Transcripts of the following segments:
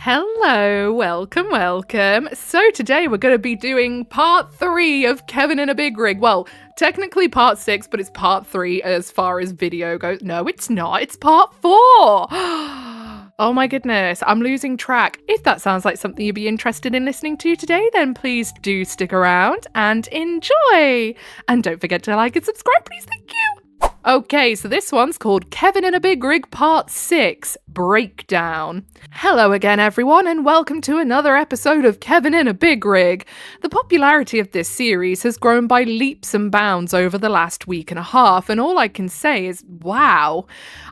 Hello, welcome. So today we're going to be doing part 3 of Kevin in a Big Rig. Well, technically part 6, but it's part 3 as far as video goes. No, it's not. It's part 4. Oh my goodness, I'm losing track. If that sounds like something you'd be interested in listening to today, then please do stick around and enjoy. And don't forget to like and subscribe, please. Thank you. Okay, so this one's called Kevin in a Big Rig Part 6, Breakdown. Hello again, everyone, and welcome to another episode of Kevin in a Big Rig. The popularity of this series has grown by leaps and bounds over the last week and a half, and all I can say is, wow.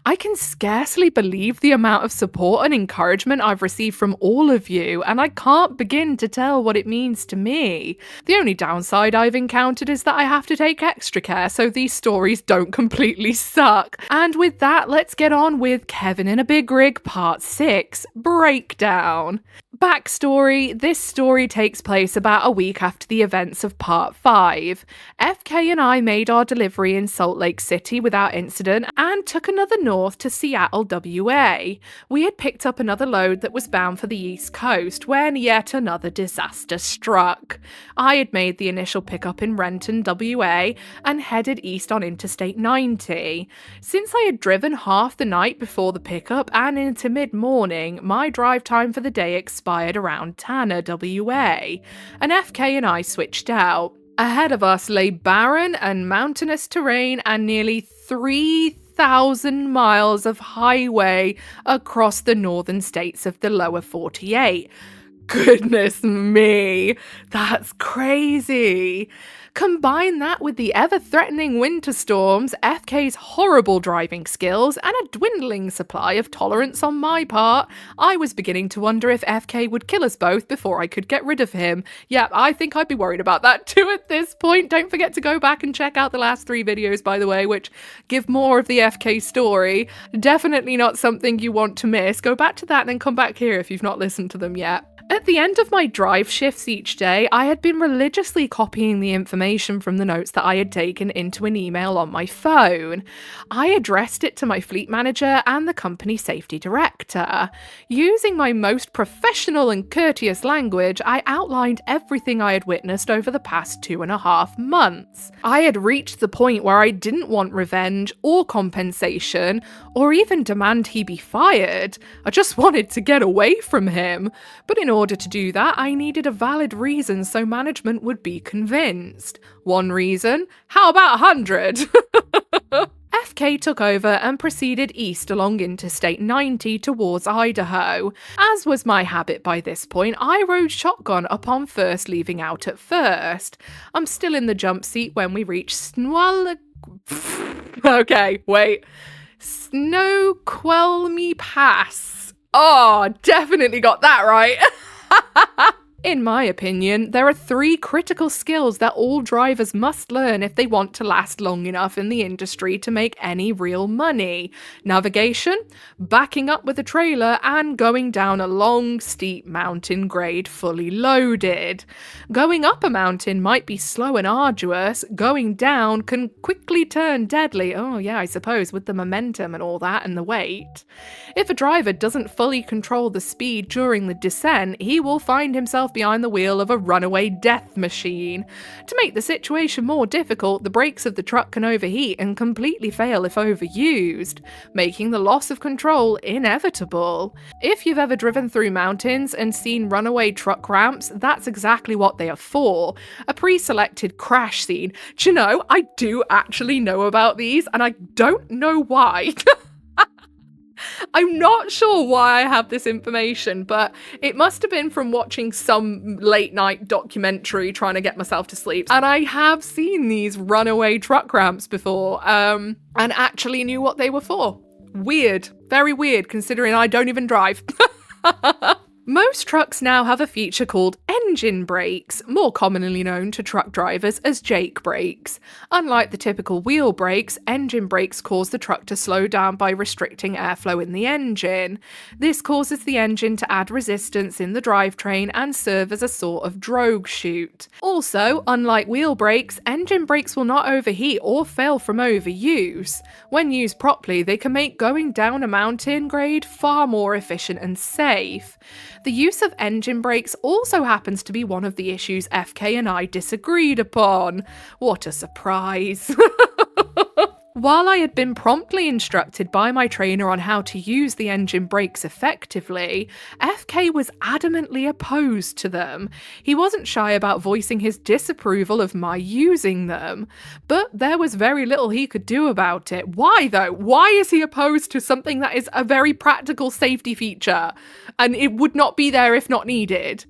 I can scarcely believe the amount of support and encouragement I've received from all of you, and I can't begin to tell what it means to me. The only downside I've encountered is that I have to take extra care so these stories don't completely suck. And with that, let's get on with Kevin in a Big Rig Part 6, Breakdown. Backstory: this story takes place about a week after the events of Part 5. FK and I made our delivery in Salt Lake City without incident and took another north to Seattle, WA. We had picked up another load that was bound for the East Coast when yet another disaster struck. I had made the initial pickup in Renton, WA and headed east on Interstate 90. Since I had driven half the night before the pickup and into mid-morning, my drive time for the day expired around Tanner, WA, and FK and I switched out. Ahead of us lay barren and mountainous terrain and nearly 3,000 miles of highway across the northern states of the lower 48. Goodness me, that's crazy. Combine that with the ever-threatening winter storms, FK's horrible driving skills, and a dwindling supply of tolerance on my part, I was beginning to wonder if FK would kill us both before I could get rid of him. Yeah, I think I'd be worried about that too at this point. Don't forget to go back and check out the last 3 videos, by the way, which give more of the FK story. Definitely not something you want to miss. Go back to that and then come back here if you've not listened to them yet. At the end of my drive shifts each day, I had been religiously copying the information from the notes that I had taken into an email on my phone. I addressed it to my fleet manager and the company safety director. Using my most professional and courteous language, I outlined everything I had witnessed over the past 2.5 months. I had reached the point where I didn't want revenge or compensation, or even demand he be fired. I just wanted to get away from him. But in order to do that, I needed a valid reason so management would be convinced. One reason? How about 100? FK took over and proceeded east along Interstate 90 towards Idaho. As was my habit by this point, I rode shotgun upon first leaving out at first. I'm still in the jump seat when we reach Snoqualmie Pass. Oh, definitely got that right. In my opinion, there are 3 critical skills that all drivers must learn if they want to last long enough in the industry to make any real money: navigation, backing up with a trailer, and going down a long, steep mountain grade fully loaded. Going up a mountain might be slow and arduous. Going down can quickly turn deadly. Oh yeah, I suppose, with the momentum and all that and the weight. If a driver doesn't fully control the speed during the descent, he will find himself behind the wheel of a runaway death machine. To make the situation more difficult, the brakes of the truck can overheat and completely fail if overused, making the loss of control inevitable. If you've ever driven through mountains and seen runaway truck ramps, that's exactly what they are for. A pre-selected crash scene. Do you know, I do actually know about these, and I don't know why. I'm not sure why I have this information, but it must have been from watching some late night documentary trying to get myself to sleep. And I have seen these runaway truck ramps before, and actually knew what they were for. Weird. Very weird, considering I don't even drive. Most trucks now have a feature called engine brakes, more commonly known to truck drivers as Jake brakes. Unlike the typical wheel brakes, engine brakes cause the truck to slow down by restricting airflow in the engine. This causes the engine to add resistance in the drivetrain and serve as a sort of drogue chute. Also, unlike wheel brakes, engine brakes will not overheat or fail from overuse. When used properly, they can make going down a mountain grade far more efficient and safe. The use of engine brakes also happens to be one of the issues FK and I disagreed upon. What a surprise. While I had been promptly instructed by my trainer on how to use the engine brakes effectively, FK was adamantly opposed to them. He wasn't shy about voicing his disapproval of my using them, but there was very little he could do about it. Why though? Why is he opposed to something that is a very practical safety feature, and it would not be there if not needed?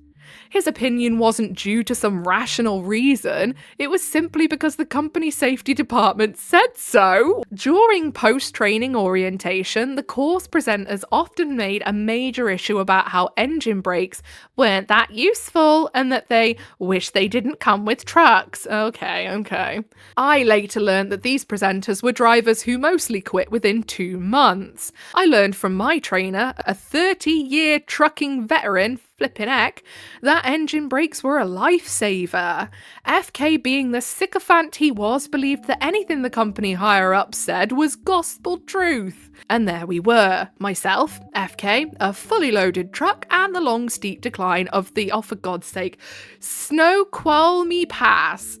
His opinion wasn't due to some rational reason, it was simply because the company safety department said so. During post-training orientation, the course presenters often made a major issue about how engine brakes weren't that useful and that they wish they didn't come with trucks. Okay. I later learned that these presenters were drivers who mostly quit within 2 months. I learned from my trainer, a 30-year trucking veteran, flippin' heck, that engine brakes were a lifesaver. FK, being the sycophant he was, believed that anything the company higher up said was gospel truth. And there we were, myself, FK, a fully loaded truck, and the long steep decline of the, oh for God's sake, Snoqualmie Pass.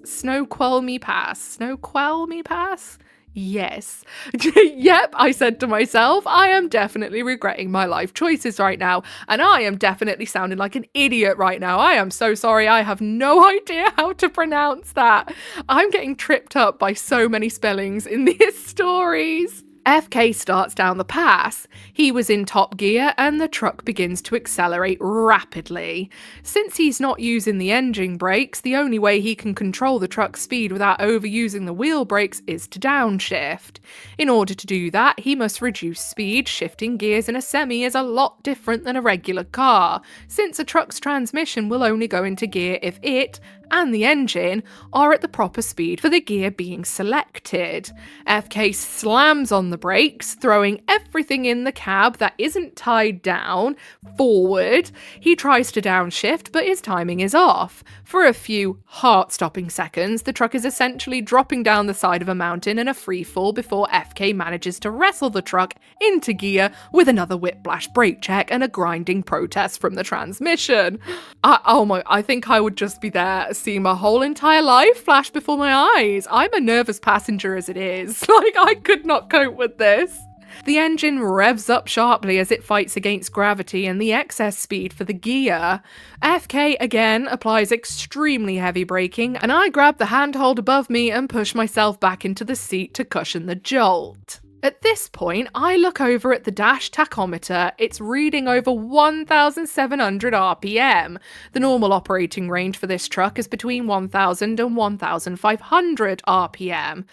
Yes. Yep, I said to myself, I am definitely regretting my life choices right now, and I am definitely sounding like an idiot right now. I am so sorry, I have no idea how to pronounce that. I'm getting tripped up by so many spellings in these stories. FK starts down the pass. He was in top gear and the truck begins to accelerate rapidly. Since he's not using the engine brakes, the only way he can control the truck's speed without overusing the wheel brakes is to downshift. In order to do that, he must reduce speed. Shifting gears in a semi is a lot different than a regular car, since a truck's transmission will only go into gear if it and the engine are at the proper speed for the gear being selected. FK slams on the brakes, throwing everything in the cab that isn't tied down forward. He tries to downshift, but his timing is off. For a few heart-stopping seconds, the truck is essentially dropping down the side of a mountain in a free fall before FK manages to wrestle the truck into gear with another whiplash brake check and a grinding protest from the transmission. I think I would just be there seeing my whole entire life flash before my eyes. I'm a nervous passenger as it is. I could not cope with this. The engine revs up sharply as it fights against gravity and the excess speed for the gear. FK again applies extremely heavy braking, and I grab the handhold above me and push myself back into the seat to cushion the jolt. At this point, I look over at the dash tachometer. It's reading over 1,700 RPM. The normal operating range for this truck is between 1,000 and 1,500 RPM.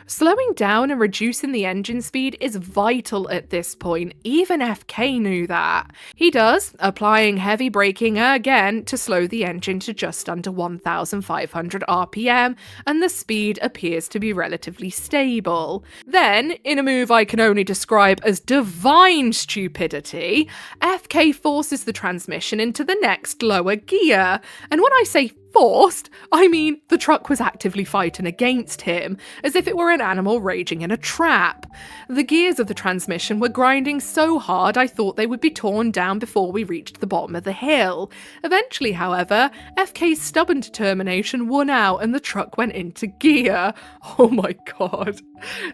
Slowing down and reducing the engine speed is vital at this point. Even FK knew that. He does, applying heavy braking again to slow the engine to just under 1,500 RPM, and the speed appears to be relatively stable. Then, in a move I can only describe as divine stupidity, FK forces the transmission into the next lower gear. And when I say forced, I mean the truck was actively fighting against him, as if it were an animal raging in a trap. The gears of the transmission were grinding so hard I thought they would be torn down before we reached the bottom of the hill. Eventually, however, FK's stubborn determination won out and the truck went into gear. Oh my god.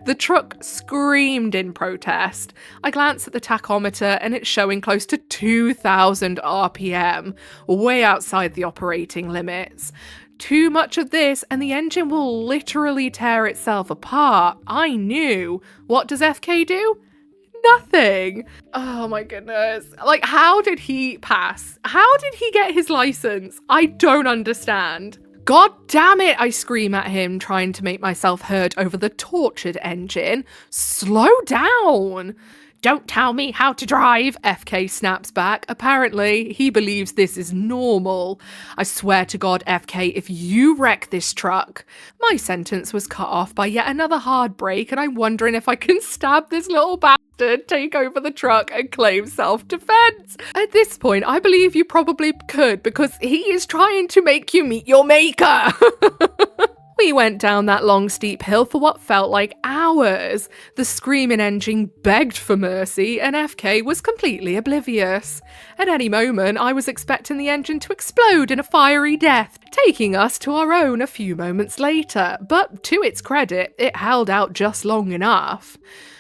The truck screamed in protest. I glanced at the tachometer and it's showing close to 2,000 RPM, way outside the operating limits. Too much of this and the engine will literally tear itself apart. I knew. What does FK do? Nothing. Oh my goodness. How did he pass? How did he get his license? I don't understand. God damn it, I scream at him, trying to make myself heard over the tortured engine. Slow down. "Don't tell me how to drive," FK snaps back. Apparently, he believes this is normal. "I swear to God, FK, if you wreck this truck..." My sentence was cut off by yet another hard break, and I'm wondering if I can stab this little bastard, take over the truck, and claim self-defense. At this point, I believe you probably could, because he is trying to make you meet your maker. We went down that long, steep hill for what felt like hours. The screaming engine begged for mercy, and FK was completely oblivious. At any moment, I was expecting the engine to explode in a fiery death, taking us to our own a few moments later, but to its credit, it held out just long enough.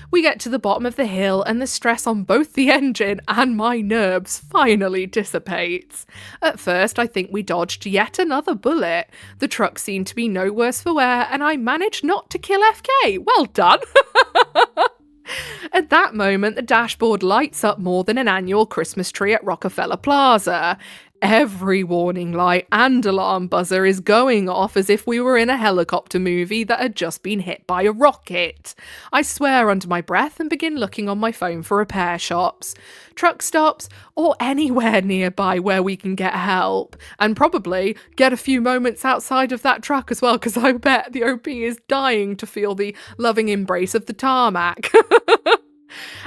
We get to the bottom of the hill and the stress on both the engine and my nerves finally dissipates. At first, I think we dodged yet another bullet. The truck seemed to be no worse for wear, and I managed not to kill FK. Well done! At that moment, the dashboard lights up more than an annual Christmas tree at Rockefeller Plaza. Every warning light and alarm buzzer is going off as if we were in a helicopter movie that had just been hit by a rocket. I swear under my breath and begin looking on my phone for repair shops, truck stops, or anywhere nearby where we can get help. And probably get a few moments outside of that truck as well, because I bet the OP is dying to feel the loving embrace of the tarmac.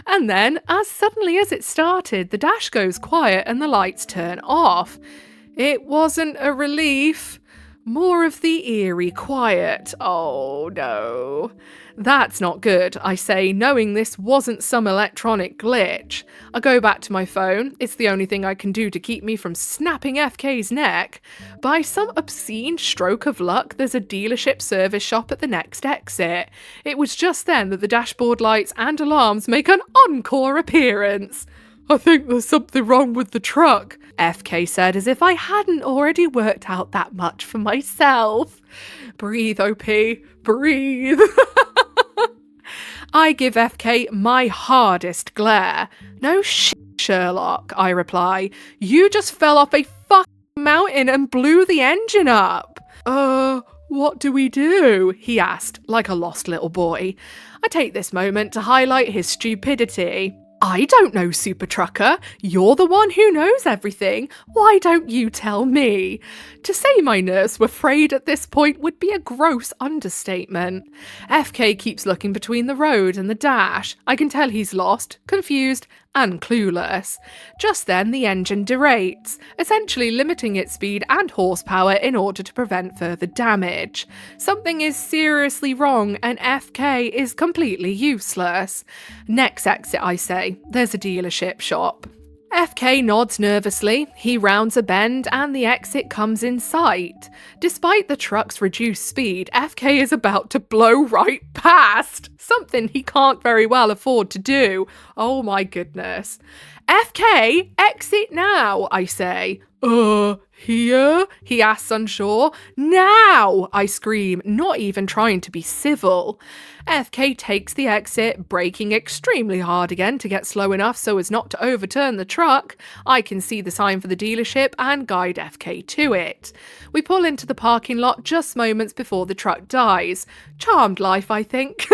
And then, as suddenly as it started, the dash goes quiet and the lights turn off. It wasn't a relief. More of the eerie quiet. Oh no. That's not good, I say, knowing this wasn't some electronic glitch. I go back to my phone. It's the only thing I can do to keep me from snapping FK's neck. By some obscene stroke of luck, there's a dealership service shop at the next exit. It was just then that the dashboard lights and alarms make an encore appearance. "I think there's something wrong with the truck," FK said, as if I hadn't already worked out that much for myself. Breathe, OP, breathe. I give FK my hardest glare. "No shit, Sherlock," I reply. "You just fell off a fucking mountain and blew the engine up." What do we do?" he asked, like a lost little boy. I take this moment to highlight his stupidity. "I don't know, Super Trucker. You're the one who knows everything. Why don't you tell me?" To say my nerves were frayed at this point would be a gross understatement. FK keeps looking between the road and the dash. I can tell he's lost, confused, and clueless. Just then, the engine derates, essentially limiting its speed and horsepower in order to prevent further damage. Something is seriously wrong, and FK is completely useless. Next exit, I say. There's a dealership shop. FK nods nervously, he rounds a bend, and the exit comes in sight. Despite the truck's reduced speed, FK is about to blow right past, something he can't very well afford to do. Oh my goodness. "FK, exit now," I say. Here?" he asks unsure. "Now!" I scream, not even trying to be civil. FK takes the exit, braking extremely hard again to get slow enough so as not to overturn the truck. I can see the sign for the dealership and guide FK to it. We pull into the parking lot just moments before the truck dies. Charmed life, I think.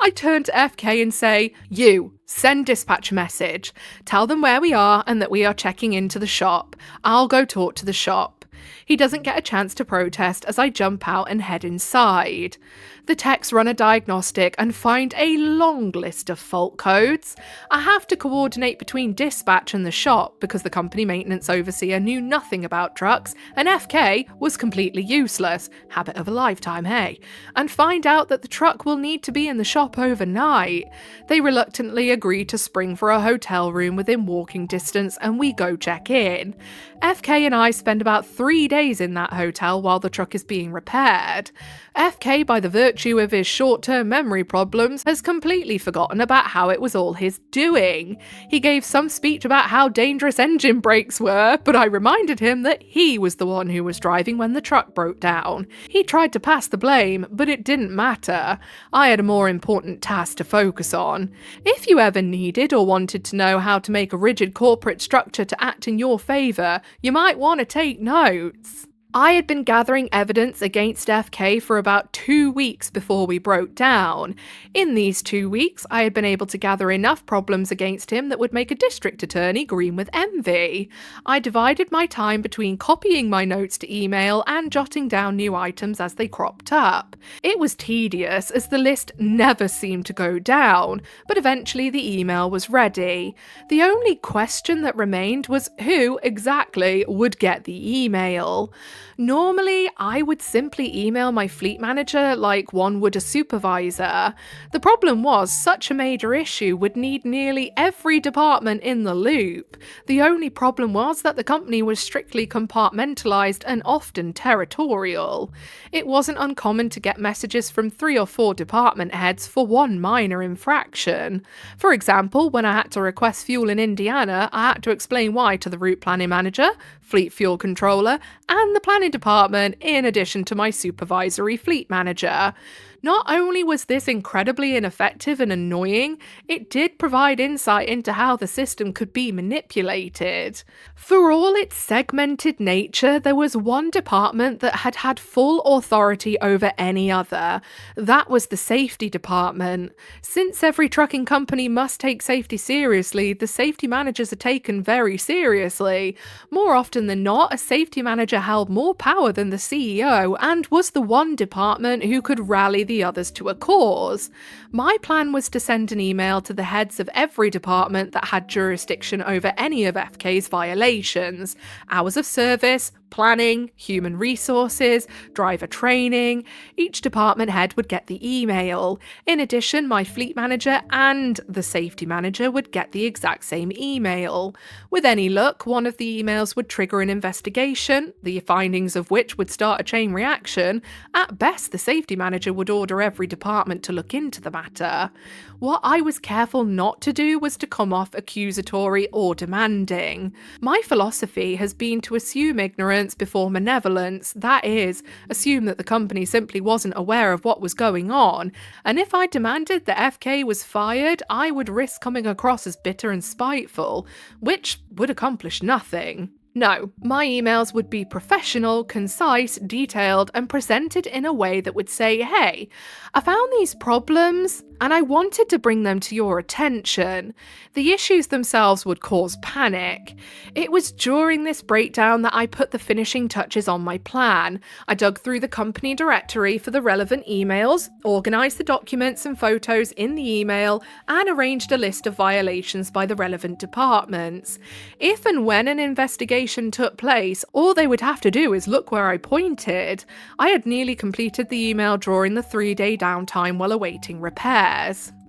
I turn to FK and say, "You, send dispatch a message. Tell them where we are and that we are checking into the shop. I'll go talk to the shop." He doesn't get a chance to protest as I jump out and head inside. The techs run a diagnostic and find a long list of fault codes. I have to coordinate between dispatch and the shop because the company maintenance overseer knew nothing about trucks and FK was completely useless, habit of a lifetime, hey, and find out that the truck will need to be in the shop overnight. They reluctantly agree to spring for a hotel room within walking distance and we go check in. FK and I spend about 3 days in that hotel while the truck is being repaired. FK, by the virtue of his short-term memory problems, has completely forgotten about how it was all his doing. He gave some speech about how dangerous engine brakes were, but I reminded him that he was the one who was driving when the truck broke down. He tried to pass the blame, but it didn't matter. I had a more important task to focus on. If you ever needed or wanted to know how to make a rigid corporate structure to act in your favour, you might want to take notes. I had been gathering evidence against FK for about 2 weeks before we broke down. In these 2 weeks, I had been able to gather enough problems against him that would make a district attorney green with envy. I divided my time between copying my notes to email and jotting down new items as they cropped up. It was tedious, as the list never seemed to go down, but eventually the email was ready. The only question that remained was who exactly would get the email. Normally, I would simply email my fleet manager like one would a supervisor. The problem was, such a major issue would need nearly every department in the loop. The only problem was that the company was strictly compartmentalized and often territorial. It wasn't uncommon to get messages from 3 or 4 department heads for one minor infraction. For example, when I had to request fuel in Indiana, I had to explain why to the route planning manager, fleet fuel controller, and the planning department, in addition to my supervisory fleet manager. Not only was this incredibly ineffective and annoying, it did provide insight into how the system could be manipulated. For all its segmented nature, there was one department that had had full authority over any other. That was the safety department. Since every trucking company must take safety seriously, the safety managers are taken very seriously. More often than not, a safety manager held more power than the CEO and was the one department who could rally the others to a cause. My plan was to send an email to the heads of every department that had jurisdiction over any of FK's violations: hours of service, planning, human resources, driver training. Each department head would get the email. In addition, my fleet manager and the safety manager would get the exact same email. With any luck, one of the emails would trigger an investigation, the findings of which would start a chain reaction. At best, the safety manager would order every department to look into the matter. What I was careful not to do was to come off accusatory or demanding. My philosophy has been to assume ignorance before malevolence, that is, assume that the company simply wasn't aware of what was going on, and if I demanded that FK was fired, I would risk coming across as bitter and spiteful, which would accomplish nothing. No, my emails would be professional, concise, detailed, and presented in a way that would say, hey, I found these problems and I wanted to bring them to your attention. The issues themselves would cause panic. It was during this breakdown that I put the finishing touches on my plan. I dug through the company directory for the relevant emails, organised the documents and photos in the email, and arranged a list of violations by the relevant departments. If and when an investigation took place, all they would have to do is look where I pointed. I had nearly completed the email during the 3-day downtime while awaiting repairs.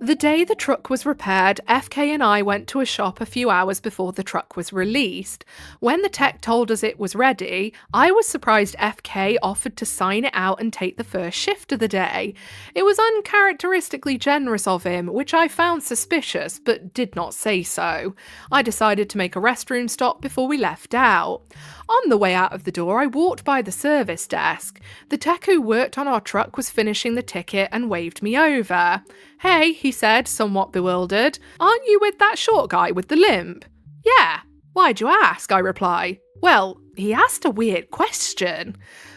The day the truck was repaired, FK and I went to a shop a few hours before the truck was released. When the tech told us it was ready, I was surprised FK offered to sign it out and take the first shift of the day. It was uncharacteristically generous of him, which I found suspicious, but did not say so. I decided to make a restroom stop before we left out. On the way out of the door, I walked by the service desk. The tech who worked on our truck was finishing the ticket and waved me over. Hey, he said, somewhat bewildered. Aren't you with that short guy with the limp? Yeah. Why'd you ask? I reply. Well, he asked a weird question.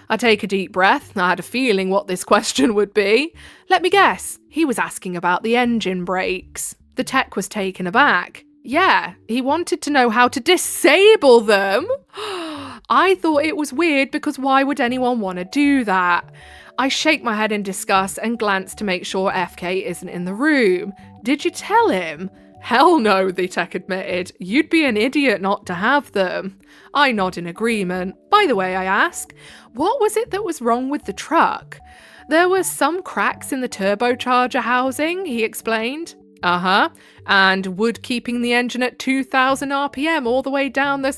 I take a deep breath. I had a feeling what this question would be. Let me guess. He was asking about the engine brakes. The tech was taken aback. Yeah, he wanted to know how to disable them. I thought it was weird because why would anyone want to do that? I shake my head in disgust and glance to make sure FK isn't in the room. Did you tell him? Hell no, the tech admitted. You'd be an idiot not to have them. I nod in agreement. By the way, I ask, what was it that was wrong with the truck? There were some cracks in the turbocharger housing, he explained. And wood keeping the engine at 2,000 RPM all the way down the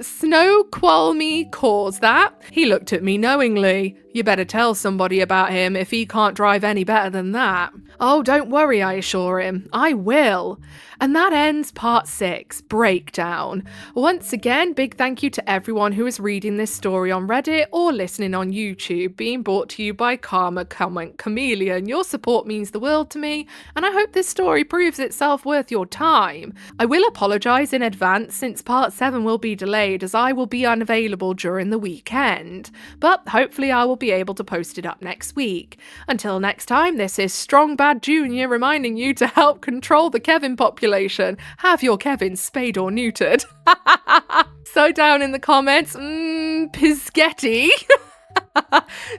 snow qualmy caused that. He looked at me knowingly. You better tell somebody about him if he can't drive any better than that. Oh, don't worry, I assure him. I will. And that ends part 6, Breakdown. Once again, big thank you to everyone who is reading this story on Reddit or listening on YouTube, being brought to you by Karma Comment Chameleon. Your support means the world to me, and I hope this story proves itself worth your time. I will apologise in advance since part 7 will be delayed as I will be unavailable during the weekend, but hopefully I will be able to post it up next week. Until next time, this is Strong Bad Jr. reminding you to help control the Kevin population. Have your Kevin spayed or neutered. So down in the comments, Pisgetti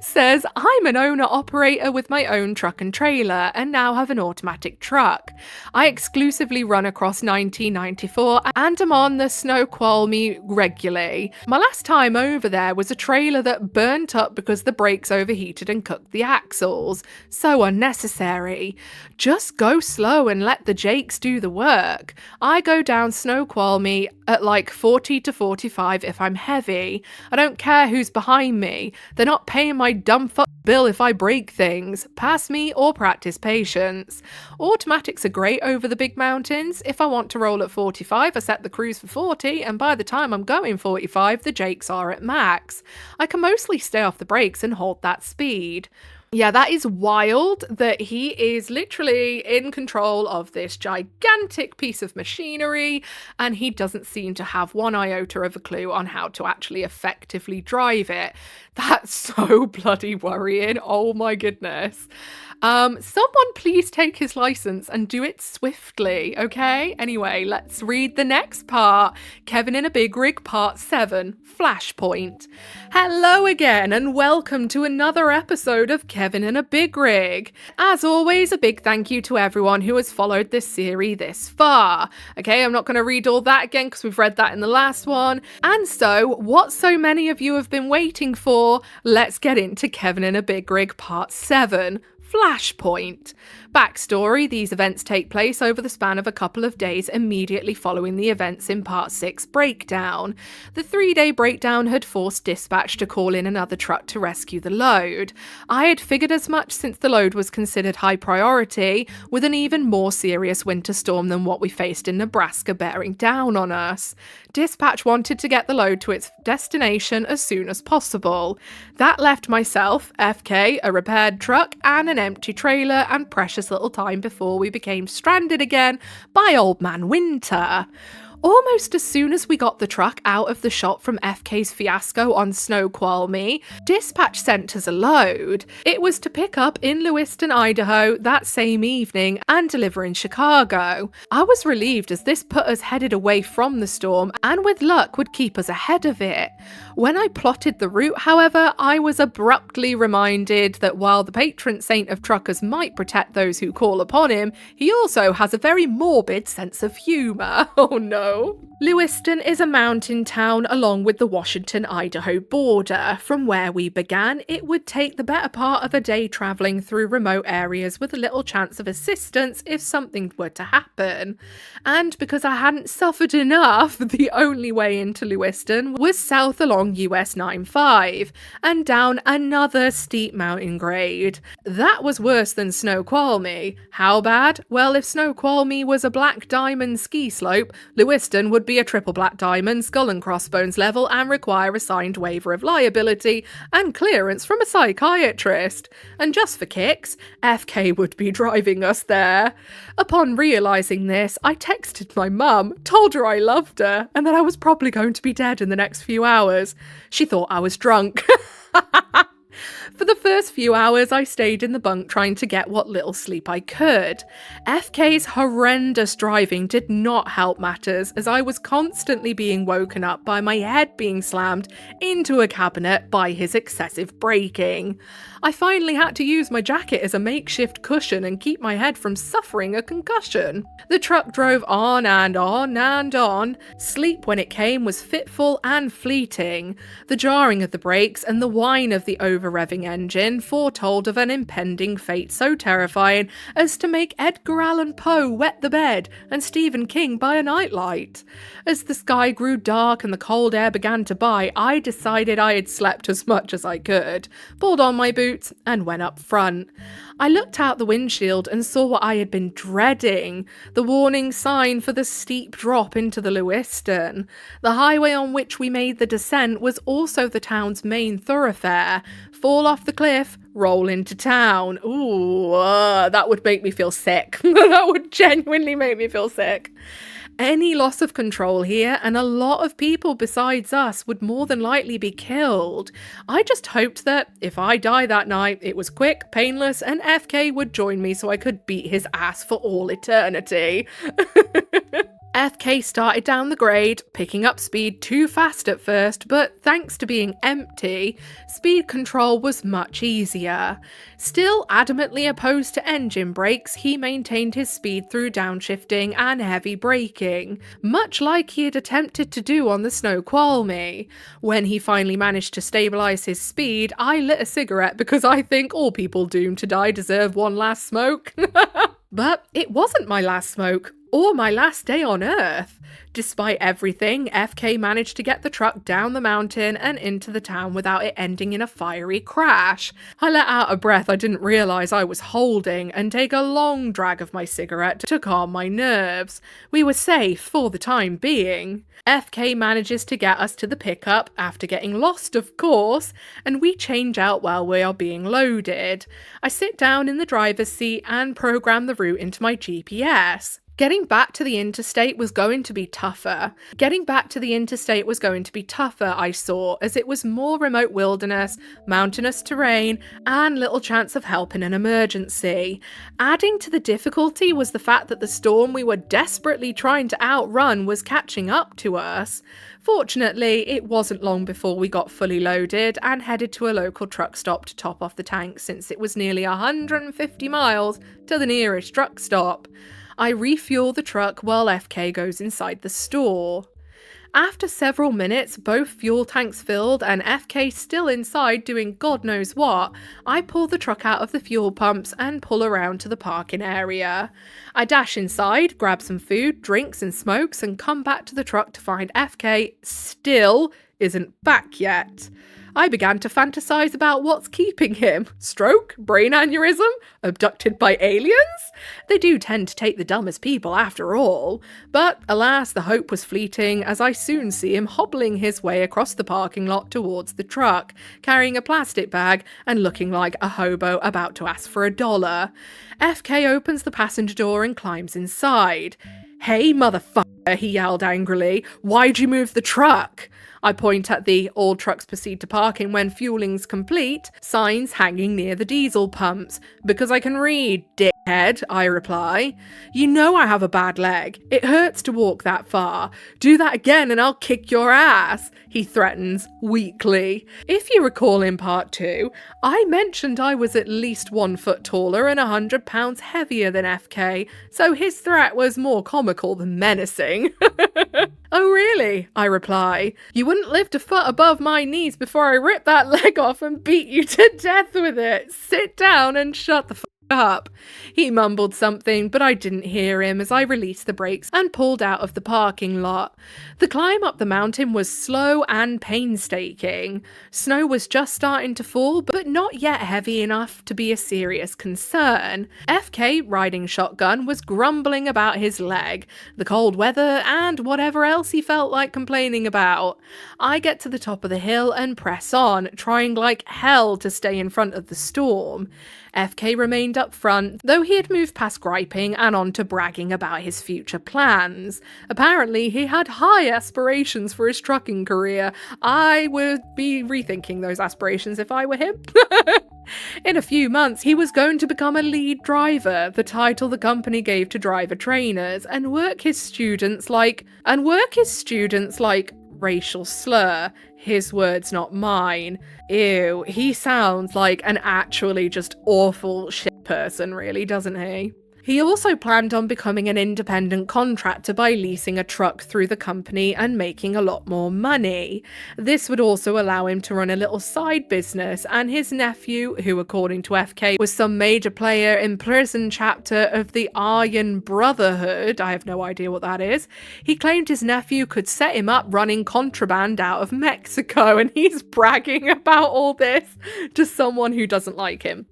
says, I'm an owner-operator with my own truck and trailer and now have an automatic truck. I exclusively run across 1994 and am on the Snoqualmie regularly. My last time over there was a trailer that burnt up because the brakes overheated and cooked the axles. So unnecessary. Just go slow and let the Jakes do the work. I go down Snoqualmie at like 40 to 45 if I'm heavy. I don't care who's behind me. They're not paying my dumb fuck bill if I break things. Pass me or practice patience. Automatics are great over the big mountains. If I want to roll at 45, I set the cruise for 40, and by the time I'm going 45, the Jakes are at max. I can mostly stay off the brakes and hold that speed. Yeah, that is wild that he is literally in control of this gigantic piece of machinery and he doesn't seem to have one iota of a clue on how to actually effectively drive it. That's so bloody worrying. Oh my goodness. Someone please take his license and do it swiftly, okay? Anyway, let's read the next part. Kevin in a Big Rig, part 7, Flashpoint. Hello again and welcome to another episode of Kevin in a Big Rig. As always, a big thank you to everyone who has followed this series this far. Okay, I'm not going to read all that again because we've read that in the last one. And so, what so many of you have been waiting for, let's get into Kevin in a Big Rig, part 7, Flashpoint. Backstory: these events take place over the span of a couple of days immediately following the events in Part 6 Breakdown. The 3-day breakdown had forced dispatch to call in another truck to rescue the load. I had figured as much since the load was considered high priority, with an even more serious winter storm than what we faced in Nebraska bearing down on us. Dispatch wanted to get the load to its destination as soon as possible. That left myself, FK, a repaired truck, and an empty trailer and precious little time before we became stranded again by Old Man Winter. Almost as soon as we got the truck out of the shop from FK's fiasco on Snoqualmie, dispatch sent us a load. It was to pick up in Lewiston, Idaho that same evening and deliver in Chicago. I was relieved as this put us headed away from the storm and with luck would keep us ahead of it. When I plotted the route, however, I was abruptly reminded that while the patron saint of truckers might protect those who call upon him, he also has a very morbid sense of humour. Oh no. Lewiston is a mountain town along with the Washington-Idaho border. From where we began, it would take the better part of a day travelling through remote areas with a little chance of assistance if something were to happen. And because I hadn't suffered enough, the only way into Lewiston was south along US 95 and down another steep mountain grade. That was worse than Snoqualmie. How bad? Well, if Snoqualmie was a black diamond ski slope, Lewiston would be a triple black diamond skull and crossbones level and require a signed waiver of liability and clearance from a psychiatrist. And just for kicks, FK would be driving us there. Upon realising this, I texted my mum, told her I loved her, and that I was probably going to be dead in the next few hours. She thought I was drunk. For the first few hours, I stayed in the bunk trying to get what little sleep I could. FK's horrendous driving did not help matters, as I was constantly being woken up by my head being slammed into a cabinet by his excessive braking. I finally had to use my jacket as a makeshift cushion and keep my head from suffering a concussion. The truck drove on and on and on. Sleep when it came was fitful and fleeting. The jarring of the brakes and the whine of the over-revving steam-rolling engine foretold of an impending fate so terrifying as to make Edgar Allan Poe wet the bed and Stephen King buy a nightlight. As the sky grew dark and the cold air began to bite, I decided I had slept as much as I could, pulled on my boots, and went up front. I looked out the windshield and saw what I had been dreading, the warning sign for the steep drop into the Lewiston. The highway on which we made the descent was also the town's main thoroughfare. Fall off the cliff, roll into town. Ooh, that would make me feel sick. That would genuinely make me feel sick. Any loss of control here, and a lot of people besides us would more than likely be killed. I just hoped that if I die that night, it was quick, painless, and FK would join me so I could beat his ass for all eternity. FK started down the grade, picking up speed too fast at first, but thanks to being empty, speed control was much easier. Still adamantly opposed to engine brakes, he maintained his speed through downshifting and heavy braking, much like he had attempted to do on the Snoqualmie. When he finally managed to stabilise his speed, I lit a cigarette because I think all people doomed to die deserve one last smoke. But it wasn't my last smoke, or my last day on Earth. Despite everything, FK managed to get the truck down the mountain and into the town without it ending in a fiery crash. I let out a breath I didn't realise I was holding and take a long drag of my cigarette to calm my nerves. We were safe for the time being. FK manages to get us to the pickup, after getting lost of course, and we change out while we are being loaded. I sit down in the driver's seat and program the route into my GPS. Getting back to the interstate was going to be tougher. I saw, as it was more remote wilderness, mountainous terrain, and little chance of help in an emergency. Adding to the difficulty was the fact that the storm we were desperately trying to outrun was catching up to us. Fortunately, it wasn't long before we got fully loaded and headed to a local truck stop to top off the tank, since it was nearly 150 miles to the nearest truck stop. I refuel the truck while FK goes inside the store. After several minutes, both fuel tanks filled and FK still inside doing God knows what, I pull the truck out of the fuel pumps and pull around to the parking area. I dash inside, grab some food, drinks and smokes, and come back to the truck to find FK still isn't back yet. I began to fantasize about what's keeping him. Stroke? Brain aneurysm? Abducted by aliens? They do tend to take the dumbest people after all. But alas, the hope was fleeting, as I soon see him hobbling his way across the parking lot towards the truck, carrying a plastic bag and looking like a hobo about to ask for $1. FK opens the passenger door and climbs inside. "Hey, motherfucker," he yelled angrily. "Why'd you move the truck?" I point at the "all trucks proceed to parking when fueling's complete" signs hanging near the diesel pumps. "Because I can read, dickhead," I reply. "You know I have a bad leg. It hurts to walk that far. Do that again and I'll kick your ass," he threatens weakly. If you recall in part 2, I mentioned I was at least 1 foot taller and 100 pounds heavier than FK, so his threat was more comical than menacing. "Oh really?" I reply. "You wouldn't lift a foot above my knees before I rip that leg off and beat you to death with it. Sit down and shut the up." He mumbled something, but I didn't hear him as I released the brakes and pulled out of the parking lot. The climb up the mountain was slow and painstaking. Snow was just starting to fall, but not yet heavy enough to be a serious concern. FK, riding shotgun, was grumbling about his leg, the cold weather, and whatever else he felt like complaining about. I get to the top of the hill and press on, trying like hell to stay in front of the storm. FK remained up front, though he had moved past griping and on to bragging about his future plans. Apparently, he had high aspirations for his trucking career. I would be rethinking those aspirations if I were him. In a few months, he was going to become a lead driver, the title the company gave to driver trainers, and work his students like racial slur. His words, not mine. Ew, he sounds like an actually just awful shit person, really, doesn't he? He also planned on becoming an independent contractor by leasing a truck through the company and making a lot more money. This would also allow him to run a little side business, and his nephew, who according to FK was some major player in prison chapter of the Aryan Brotherhood, I have no idea what that is, he claimed his nephew could set him up running contraband out of Mexico, and he's bragging about all this to someone who doesn't like him.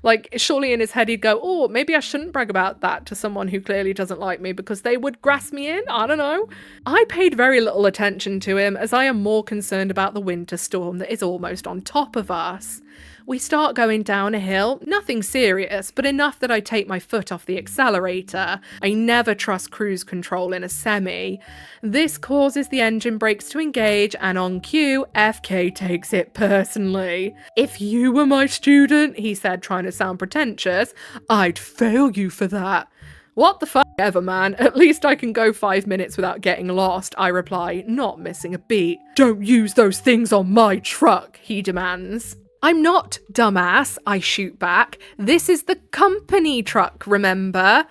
Like, surely in his head he'd go, oh, maybe I shouldn't brag about that to someone who clearly doesn't like me because they would grasp me in? I don't know. I paid very little attention to him as I am more concerned about the winter storm that is almost on top of us. We start going down a hill, nothing serious, but enough that I take my foot off the accelerator. I never trust cruise control in a semi. This causes the engine brakes to engage, and on cue, FK takes it personally. If you were my student, he said, trying to sound pretentious, I'd fail you for that. What the fuck ever, man. At least I can go 5 minutes without getting lost, I reply, not missing a beat. Don't use those things on my truck, he demands. I'm not, dumbass, I shoot back. This is the company truck, remember?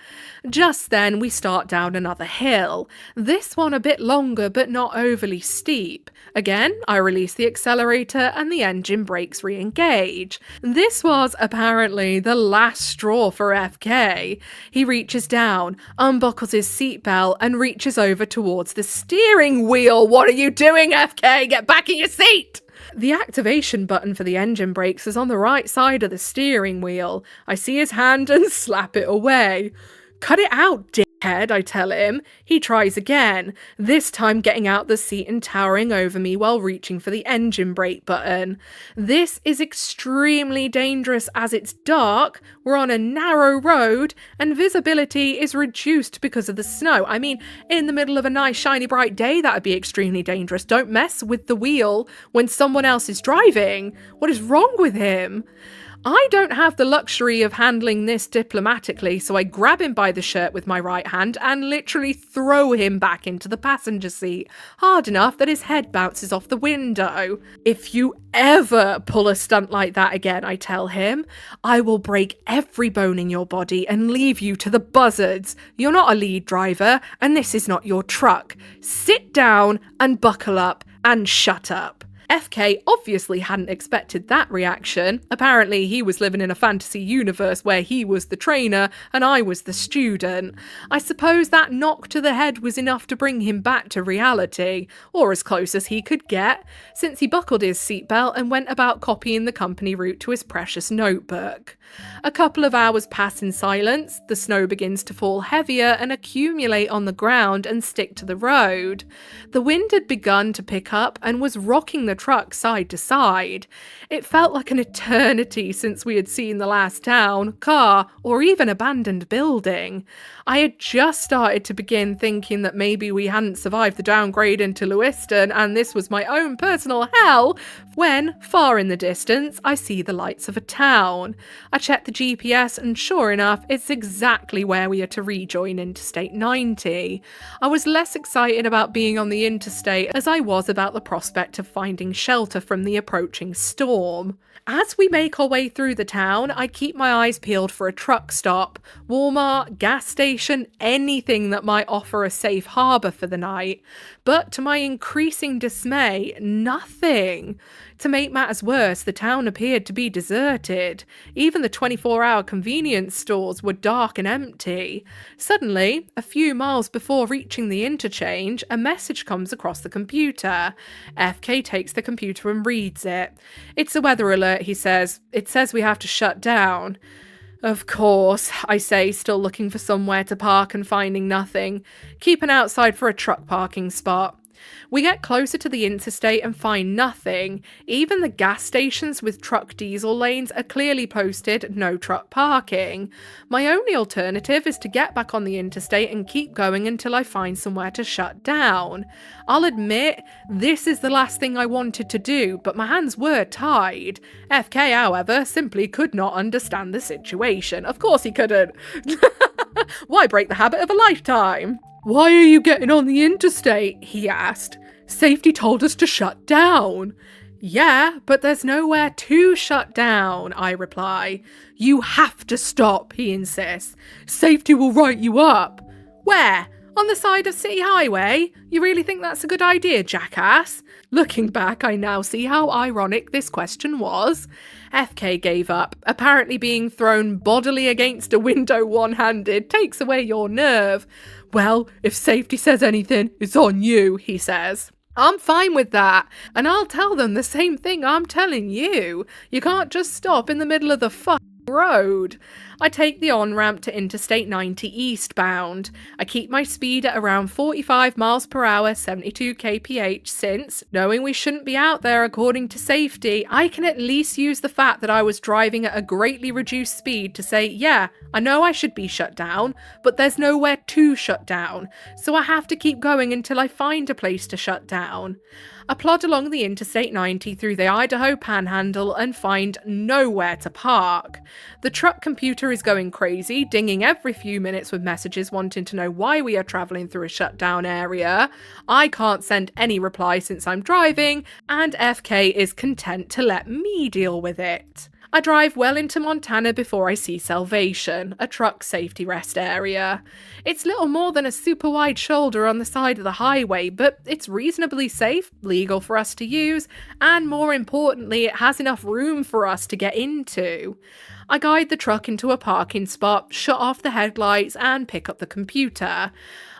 Just then we start down another hill. This one a bit longer but not overly steep. Again, I release the accelerator and the engine brakes re-engage. This was apparently the last straw for FK. He reaches down, unbuckles his seatbelt and reaches over towards the steering wheel. What are you doing, FK? Get back in your seat! The activation button for the engine brakes is on the right side of the steering wheel. I see his hand and slap it away. Cut it out, dickhead, I tell him. He tries again, this time getting out the seat and towering over me while reaching for the engine brake button. This is extremely dangerous as it's dark, we're on a narrow road, and visibility is reduced because of the snow. I mean, in the middle of a nice shiny bright day, that would be extremely dangerous. Don't mess with the wheel when someone else is driving. What is wrong with him? I don't have the luxury of handling this diplomatically, so I grab him by the shirt with my right hand and literally throw him back into the passenger seat, hard enough that his head bounces off the window. If you ever pull a stunt like that again, I tell him, I will break every bone in your body and leave you to the buzzards. You're not a lead driver, and this is not your truck. Sit down and buckle up and shut up. FK obviously hadn't expected that reaction. Apparently he was living in a fantasy universe where he was the trainer and I was the student. I suppose that knock to the head was enough to bring him back to reality, or as close as he could get, since he buckled his seatbelt and went about copying the company route to his precious notebook. A couple of hours pass in silence, the snow begins to fall heavier and accumulate on the ground and stick to the road. The wind had begun to pick up and was rocking the truck side to side. It felt like an eternity since we had seen the last town, car, or even abandoned building. I had just started to begin thinking that maybe we hadn't survived the downgrade into Lewiston and this was my own personal hell, when, far in the distance, I see the lights of a town. I check the GPS and sure enough, it's exactly where we are to rejoin Interstate 90. I was less excited about being on the interstate as I was about the prospect of finding shelter from the approaching storm. As we make our way through the town, I keep my eyes peeled for a truck stop, Walmart, gas station, anything that might offer a safe harbour for the night. But to my increasing dismay, nothing. To make matters worse, the town appeared to be deserted. Even the 24-hour convenience stores were dark and empty. Suddenly, a few miles before reaching the interchange, a message comes across the computer. FK takes the computer and reads it. It's a weather alert, he says. It says we have to shut down. Of course, I say, still looking for somewhere to park and finding nothing. Keeping outside for a truck parking spot. We get closer to the interstate and find nothing. Even the gas stations with truck diesel lanes are clearly posted no truck parking. My only alternative is to get back on the interstate and keep going until I find somewhere to shut down. I'll admit, this is the last thing I wanted to do, but my hands were tied. FK, however, simply could not understand the situation. Of course he couldn't. Why break the habit of a lifetime? Why are you getting on the interstate? He asked. Safety told us to shut down. Yeah, but there's nowhere to shut down, I reply. You have to stop, he insists. Safety will write you up. Where? On the side of City Highway? You really think that's a good idea, jackass? Looking back, I now see how ironic this question was. FK gave up. Apparently being thrown bodily against a window one-handed takes away your nerve. Well, if safety says anything, it's on you, he says. I'm fine with that, and I'll tell them the same thing I'm telling you. You can't just stop in the middle of the road. I take the on-ramp to Interstate 90 eastbound. I keep my speed at around 45 miles per hour, 72 kph, since, knowing we shouldn't be out there according to safety, I can at least use the fact that I was driving at a greatly reduced speed to say, yeah, I know I should be shut down, but there's nowhere to shut down, so I have to keep going until I find a place to shut down. I plod along the Interstate 90 through the Idaho Panhandle and find nowhere to park. The truck computer is going crazy, dinging every few minutes with messages wanting to know why we are travelling through a shutdown area. I can't send any reply since I'm driving, and FK is content to let me deal with it. I drive well into Montana before I see Salvation, a truck safety rest area. It's little more than a super wide shoulder on the side of the highway, but it's reasonably safe, legal for us to use, and more importantly, it has enough room for us to get into. I guide the truck into a parking spot, shut off the headlights, and pick up the computer.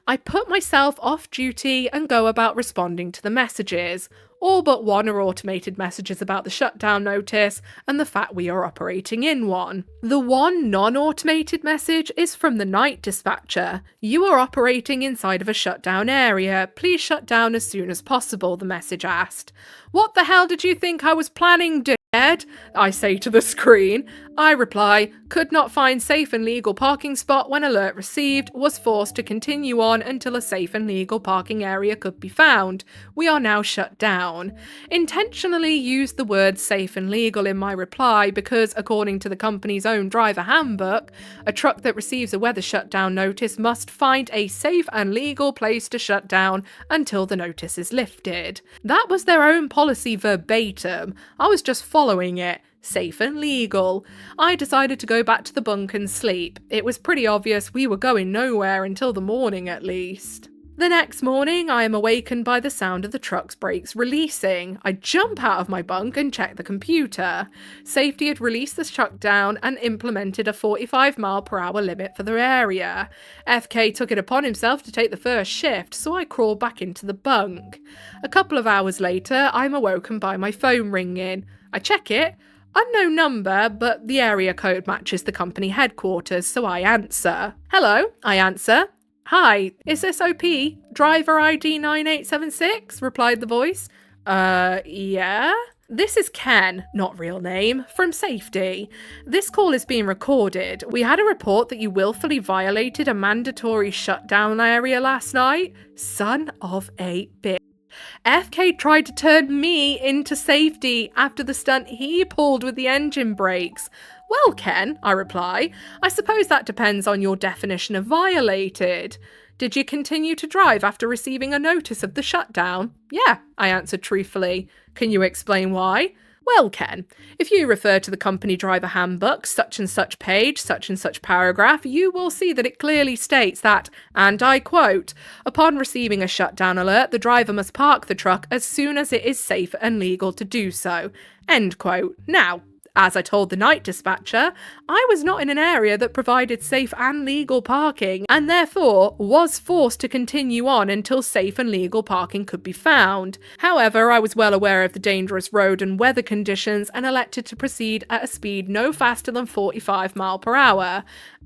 I put myself off duty and go about responding to the messages. All but one are automated messages about the shutdown notice and the fact we are operating in one. The one non-automated message is from the night dispatcher. You are operating inside of a shutdown area. Please shut down as soon as possible, the message asked. What the hell did you think I was planning, dickhead? I say to the screen. I reply, could not find safe and legal parking spot when alert received, was forced to continue on until a safe and legal parking area could be found. We are now shut down. Intentionally used the word safe and legal in my reply because, according to the company's own driver handbook, a truck that receives a weather shutdown notice must find a safe and legal place to shut down until the notice is lifted. That was their own policy verbatim. I was just following it. Safe and legal. I decided to go back to the bunk and sleep. It was pretty obvious we were going nowhere until the morning at least. The next morning, I am awakened by the sound of the truck's brakes releasing. I jump out of my bunk and check the computer. Safety had released the truck down and implemented a 45-mile-per-hour limit for the area. FK took it upon himself to take the first shift, so I crawled back into the bunk. A couple of hours later, I'm awoken by my phone ringing. I check it. Unknown number, but the area code matches the company headquarters, so I answer. Hello, I answer. Hi, is this OP? Driver ID 9876? Replied the voice. Yeah? This is Ken, not real name, from Safety. This call is being recorded. We had a report that you willfully violated a mandatory shutdown area last night. Son of a bitch. FK tried to turn me into Safety after the stunt he pulled with the engine brakes. Well, Ken, I reply, I suppose that depends on your definition of violated. Did you continue to drive after receiving a notice of the shutdown? Yeah, I answered truthfully. Can you explain why? Well, Ken, if you refer to the company driver handbook, such and such page, such and such paragraph, you will see that it clearly states that, and I quote, upon receiving a shutdown alert, the driver must park the truck as soon as it is safe and legal to do so. End quote. Now, as I told the night dispatcher, I was not in an area that provided safe and legal parking, and therefore was forced to continue on until safe and legal parking could be found. However, I was well aware of the dangerous road and weather conditions and elected to proceed at a speed no faster than 45 miles per hour,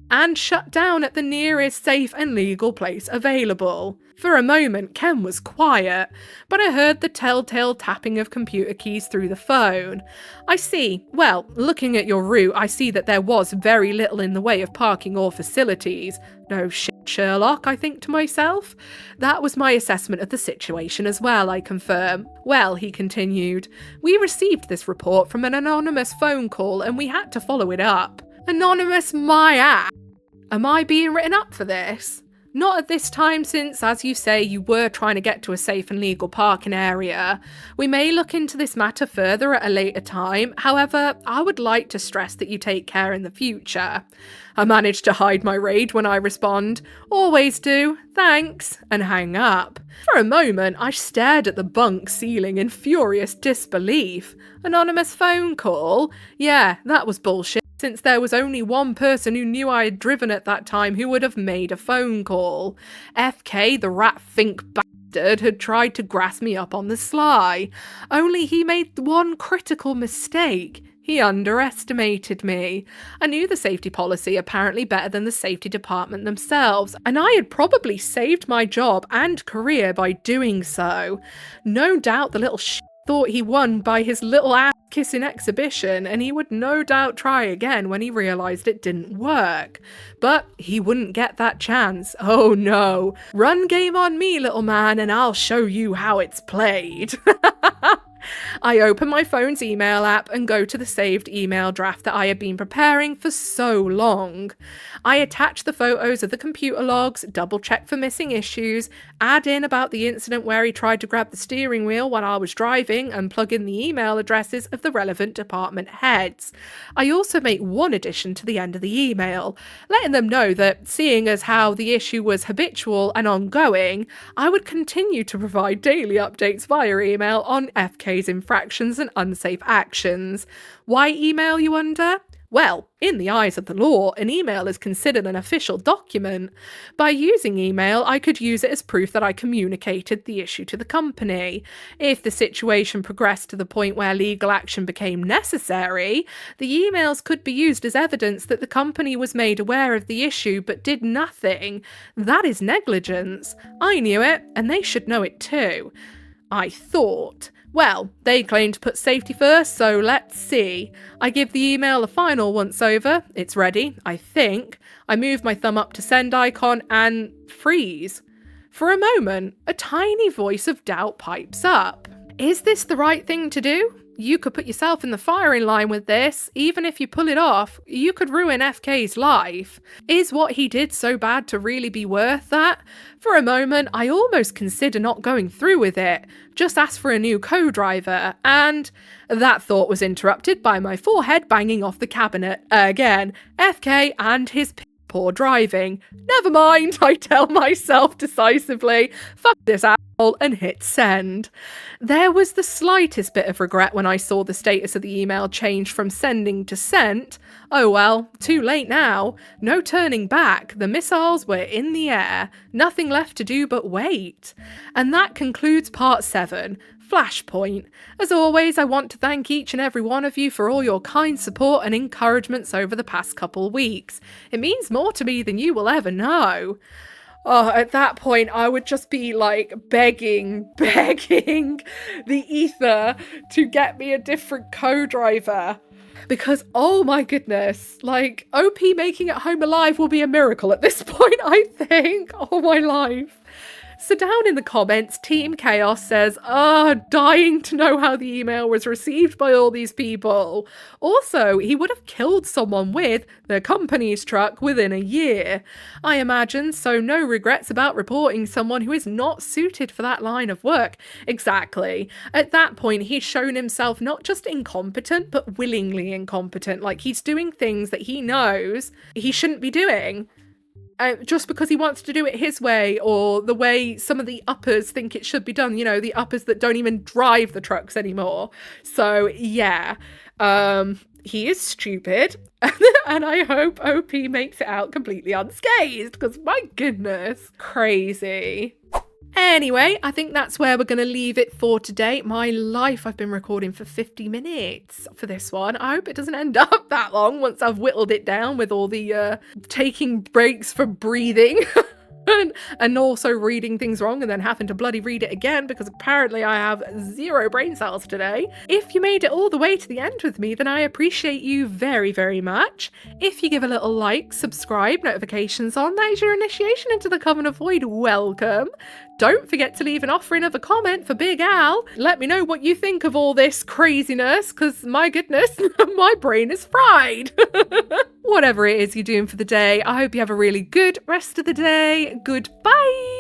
and shut down at the nearest safe and legal place available. For a moment, Ken was quiet, but I heard the telltale tapping of computer keys through the phone. I see. Well, looking at your route, I see that there was very little in the way of parking or facilities. No shit, Sherlock, I think to myself. That was my assessment of the situation as well, I confirm. Well, he continued, we received this report from an anonymous phone call and we had to follow it up. Anonymous my ass. Am I being written up for this? Not at this time since, as you say, you were trying to get to a safe and legal parking area. We may look into this matter further at a later time, however, I would like to stress that you take care in the future. I manage to hide my rage when I respond, "Always do, thanks," and hang up. For a moment, I stared at the bunk ceiling in furious disbelief. Anonymous phone call? Yeah, that was bullshit, since there was only one person who knew I had driven at that time who would have made a phone call. FK, the rat-fink bastard, had tried to grass me up on the sly. Only he made one critical mistake. He underestimated me. I knew the safety policy apparently better than the safety department themselves, and I had probably saved my job and career by doing so. No doubt the little thought he won by his little ass-kissing exhibition, and he would no doubt try again when he realised it didn't work. But he wouldn't get that chance. Oh no. Run game on me, little man, and I'll show you how it's played. I open my phone's email app and go to the saved email draft that I had been preparing for so long. I attach the photos of the computer logs, double check for missing issues, add in about the incident where he tried to grab the steering wheel while I was driving, and plug in the email addresses of the relevant department heads. I also make one addition to the end of the email, letting them know that, seeing as how the issue was habitual and ongoing, I would continue to provide daily updates via email on FK's infractions and unsafe actions. Why email, you wonder? Well, in the eyes of the law, an email is considered an official document. By using email, I could use it as proof that I communicated the issue to the company. If the situation progressed to the point where legal action became necessary, the emails could be used as evidence that the company was made aware of the issue but did nothing. That is negligence. I knew it, and they should know it too. I thought. Well, they claim to put safety first, so let's see. I give the email a final once over. It's ready, I think. I move my thumb up to send icon and freeze. For a moment, a tiny voice of doubt pipes up. Is this the right thing to do? You could put yourself in the firing line with this. Even if you pull it off, you could ruin FK's life. Is what he did so bad to really be worth that? For a moment, I almost consider not going through with it. Just ask for a new co-driver, and that thought was interrupted by my forehead banging off the cabinet. Again, FK and his poor driving. Never mind, I tell myself decisively. Fuck this asshole, and hit send. There was the slightest bit of regret when I saw the status of the email change from sending to sent. Oh well, too late now. No turning back. The missiles were in the air. Nothing left to do but wait. And that concludes part 7. Flashpoint. As always, I want to thank each and every one of you for all your kind support and encouragements over the past couple weeks. It means more to me than you will ever know. Oh, at that point, I would just be like begging the ether to get me a different co-driver. Because, oh my goodness, like, OP making it home alive will be a miracle at this point, I think. Oh, my life. So down in the comments, Team Chaos says, dying to know how the email was received by all these people. Also, he would have killed someone with the company's truck within a year. I imagine, so no regrets about reporting someone who is not suited for that line of work. Exactly. At that point, he's shown himself not just incompetent, but willingly incompetent. Like, he's doing things that he knows he shouldn't be doing. Just because he wants to do it his way, or the way some of the uppers think it should be done, you know, the uppers that don't even drive the trucks anymore. So, yeah, he is stupid, and I hope OP makes it out completely unscathed, because my goodness, crazy. Anyway, I think that's where we're going to leave it for today. My life, I've been recording for 50 minutes for this one. I hope it doesn't end up that long once I've whittled it down with all the taking breaks for breathing. And also reading things wrong and then having to bloody read it again because apparently I have 0 brain cells today. If you made it all the way to the end with me, then I appreciate you very, very much. If you give a little like, subscribe, notifications on, that is your initiation into the Coven of Void. Welcome. Don't forget to leave an offering of a comment for Big Al. Let me know what you think of all this craziness, because my goodness, my brain is fried. whatever it is you're doing for the day, I hope you have a really good rest of the day. Goodbye.